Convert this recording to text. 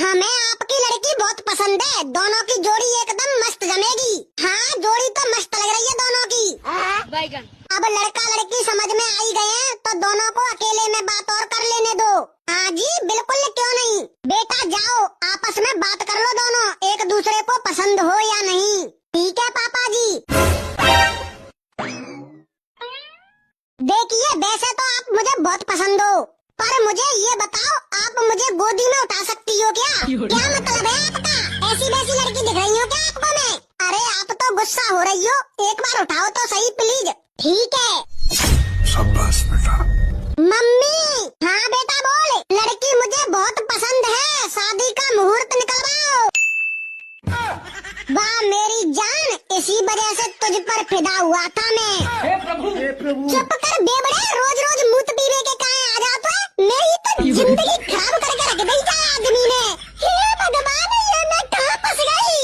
हमें आपकी लड़की बहुत पसंद है, दोनों की जोड़ी एकदम मस्त जमेगी। हाँ, जोड़ी तो मस्त लग रही है दोनों की। बैगन। अब लड़का लड़की समझ में आ ही गए हैं, तो दोनों को अकेले में बात और कर लेने दो। हाँ जी बिल्कुल, क्यों नहीं। बेटा जाओ आपस में बात कर लो दोनों, एक दूसरे को पसंद हो या नहीं। ठीक है पापा जी। देखिए वैसे तो आप मुझे बहुत पसंद हो, पर मुझे ये बताओ आप मुझे गोदी में उठा सकती हो क्या? क्या मतलब है आपका? ऐसी वैसी लड़की दिख रही हो क्या आपको मैं? अरे आप तो गुस्सा हो रही हो, एक बार उठाओ तो सही प्लीज। ठीक है। शाबाश बेटा। मम्मी। हाँ बेटा बोल। लड़की मुझे बहुत पसंद है, शादी का मुहूर्त निकलवाओ। वाह मेरी जान, इसी वजह से तुझ पर फिदा हुआ था मैं। हे प्रभु। चुप कर बेबड़े, रोज रोज मूत पीने के कहाँ आ जाता है? मेरी तो जिंदगी खराब करके रख दी था आदमी ने। हे भगवान, ये मैं कहाँ फंस गई?